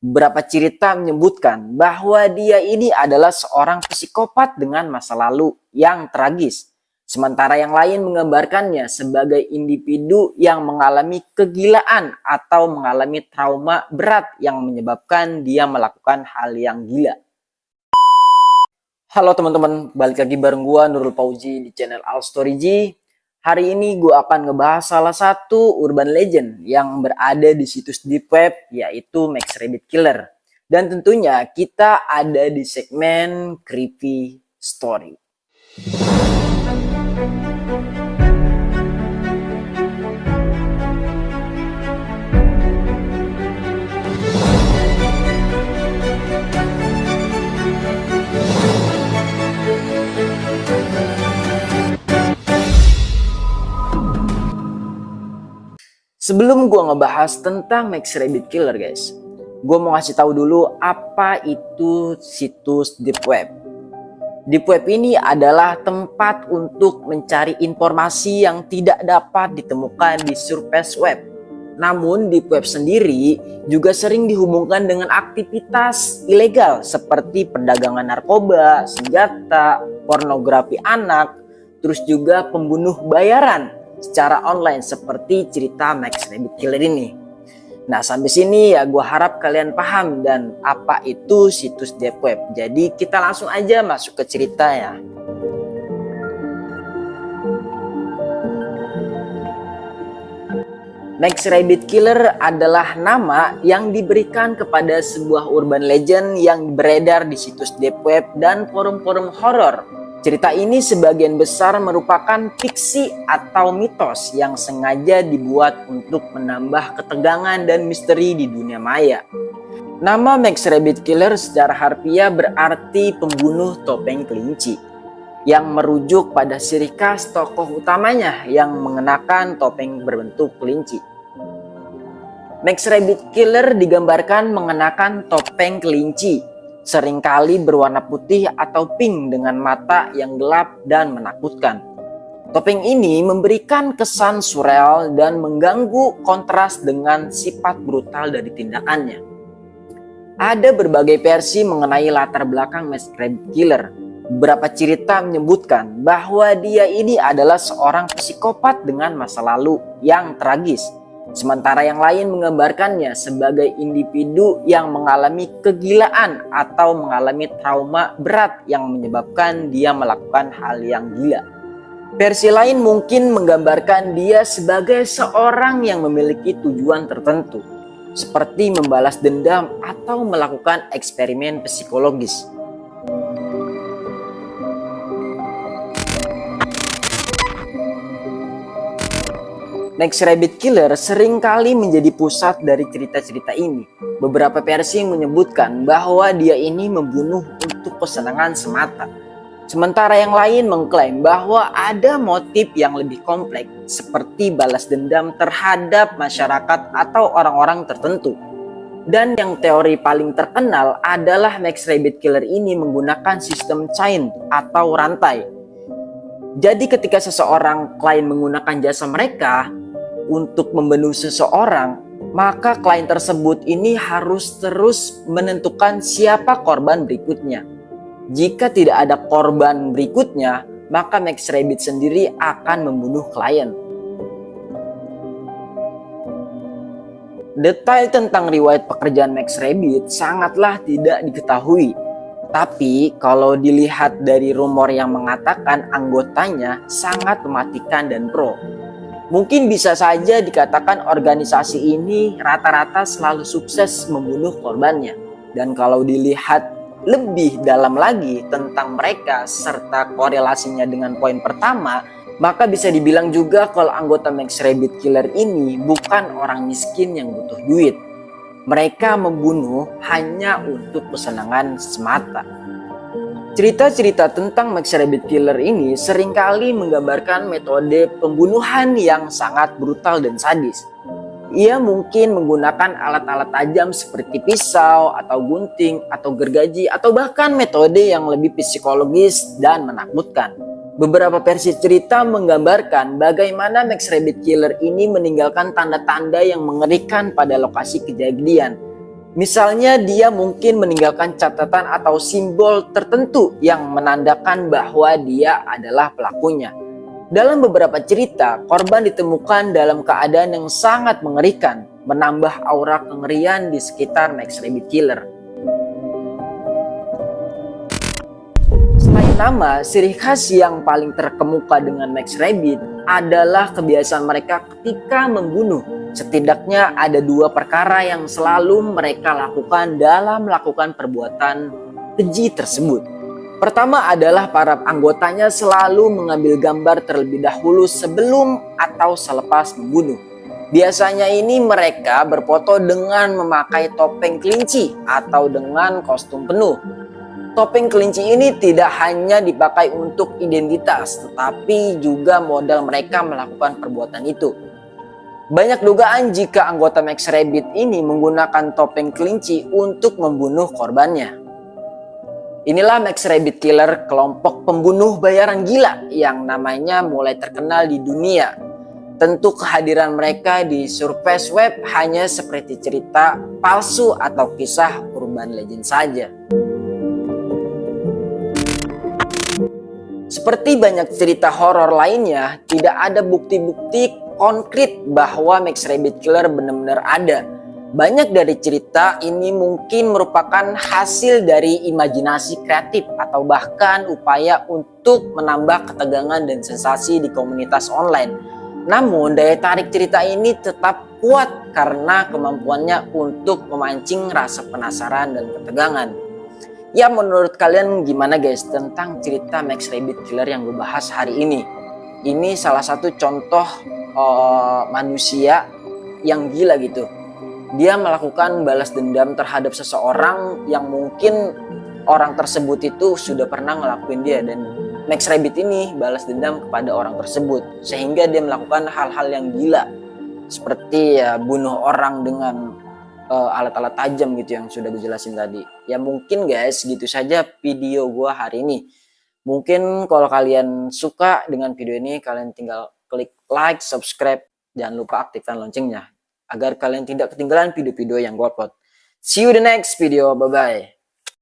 Beberapa cerita menyebutkan bahwa dia ini adalah seorang psikopat dengan masa lalu yang tragis. Sementara yang lain menggambarkannya sebagai individu yang mengalami kegilaan atau mengalami trauma berat yang menyebabkan dia melakukan hal yang gila. Halo teman-teman, balik lagi bareng gua Nurul Fauzi di channel All Story G. Hari ini gua akan ngebahas salah satu urban legend yang berada di situs deep web, yaitu Max Rabbit Killer. Dan tentunya kita ada di segmen Creepy Story. Sebelum gue ngebahas tentang Max Rabbit Killer guys, gue mau ngasih tahu dulu apa itu situs deep web. Deep web ini adalah tempat untuk mencari informasi yang tidak dapat ditemukan di surface web. Namun deep web sendiri juga sering dihubungkan dengan aktivitas ilegal seperti perdagangan narkoba, senjata, pornografi anak, terus juga pembunuh bayaran secara online seperti cerita Max Rabbit Killer ini. Nah, sampai sini ya gue harap kalian paham dan apa itu situs deep web. Jadi kita langsung aja masuk ke cerita ya. Max Rabbit Killer adalah nama yang diberikan kepada sebuah urban legend yang beredar di situs deep web dan forum-forum horor. Cerita ini sebagian besar merupakan fiksi atau mitos yang sengaja dibuat untuk menambah ketegangan dan misteri di dunia maya. Nama Max Rabbit Killer secara harfiah berarti pembunuh topeng kelinci, yang merujuk pada ciri khas tokoh utamanya yang mengenakan topeng berbentuk kelinci. Max Rabbit Killer digambarkan mengenakan topeng kelinci, seringkali berwarna putih atau pink dengan mata yang gelap dan menakutkan. Topeng ini memberikan kesan surreal dan mengganggu kontras dengan sifat brutal dari tindakannya. Ada berbagai versi mengenai latar belakang Max Rabbit Killer. Beberapa cerita menyebutkan bahwa dia ini adalah seorang psikopat dengan masa lalu yang tragis. Sementara yang lain menggambarkannya sebagai individu yang mengalami kegilaan atau mengalami trauma berat yang menyebabkan dia melakukan hal yang gila. Versi lain mungkin menggambarkan dia sebagai seorang yang memiliki tujuan tertentu, seperti membalas dendam atau melakukan eksperimen psikologis. Max Rabbit Killer seringkali menjadi pusat dari cerita-cerita ini. Beberapa versi menyebutkan bahwa dia ini membunuh untuk kesenangan semata. Sementara yang lain mengklaim bahwa ada motif yang lebih kompleks seperti balas dendam terhadap masyarakat atau orang-orang tertentu. Dan yang teori paling terkenal adalah Max Rabbit Killer ini menggunakan sistem chain atau rantai. Jadi ketika seseorang klien menggunakan jasa mereka untuk membunuh seseorang, maka klien tersebut ini harus terus menentukan siapa korban berikutnya. Jika tidak ada korban berikutnya, maka Max Rabbit sendiri akan membunuh klien. Detail tentang riwayat pekerjaan Max Rabbit sangatlah tidak diketahui. Tapi kalau dilihat dari rumor yang mengatakan anggotanya sangat mematikan dan pro, mungkin bisa saja dikatakan organisasi ini rata-rata selalu sukses membunuh korbannya. Dan kalau dilihat lebih dalam lagi tentang mereka serta korelasinya dengan poin pertama, maka bisa dibilang juga kalau anggota Max Rabbit Killer ini bukan orang miskin yang butuh duit. Mereka membunuh hanya untuk kesenangan semata. Cerita-cerita tentang Max Rabbit Killer ini seringkali menggambarkan metode pembunuhan yang sangat brutal dan sadis. Ia mungkin menggunakan alat-alat tajam seperti pisau atau gunting atau gergaji atau bahkan metode yang lebih psikologis dan menakutkan. Beberapa versi cerita menggambarkan bagaimana Max Rabbit Killer ini meninggalkan tanda-tanda yang mengerikan pada lokasi kejadian. Misalnya dia mungkin meninggalkan catatan atau simbol tertentu yang menandakan bahwa dia adalah pelakunya. Dalam beberapa cerita, korban ditemukan dalam keadaan yang sangat mengerikan, menambah aura kengerian di sekitar Max Rabbit Killer. Selain nama, ciri khas yang paling terkemuka dengan Max Rabbit adalah kebiasaan mereka ketika membunuh. Setidaknya ada 2 perkara yang selalu mereka lakukan dalam melakukan perbuatan keji tersebut. Pertama adalah para anggotanya selalu mengambil gambar terlebih dahulu sebelum atau selepas membunuh. Biasanya ini mereka berfoto dengan memakai topeng kelinci atau dengan kostum penuh. Topeng kelinci ini tidak hanya dipakai untuk identitas, tetapi juga modal mereka melakukan perbuatan itu. Banyak dugaan jika anggota Max Rabbit ini menggunakan topeng kelinci untuk membunuh korbannya. Inilah Max Rabbit Killer, kelompok pembunuh bayaran gila yang namanya mulai terkenal di dunia. Tentu kehadiran mereka di surface web hanya seperti cerita palsu atau kisah urban legend saja. Seperti banyak cerita horor lainnya, tidak ada bukti-bukti konkret bahwa Max Rabbit Killer benar-benar ada. Banyak dari cerita ini mungkin merupakan hasil dari imajinasi kreatif atau bahkan upaya untuk menambah ketegangan dan sensasi di komunitas online. Namun daya tarik cerita ini tetap kuat karena kemampuannya untuk memancing rasa penasaran dan ketegangan. Ya, menurut kalian gimana guys tentang cerita Max Rabbit Killer yang gue bahas hari ini? Ini salah satu contoh manusia yang gila gitu. Dia melakukan balas dendam terhadap seseorang yang mungkin orang tersebut itu sudah pernah ngelakuin dia, dan Max Rabbit ini balas dendam kepada orang tersebut sehingga dia melakukan hal-hal yang gila seperti ya bunuh orang dengan alat-alat tajam gitu yang sudah gue jelasin tadi. Ya mungkin guys gitu saja video gue hari ini. Mungkin kalau kalian suka dengan video ini, kalian tinggal klik like, subscribe, jangan lupa aktifkan loncengnya agar kalian tidak ketinggalan video-video yang gue upload. See you the next video, bye bye.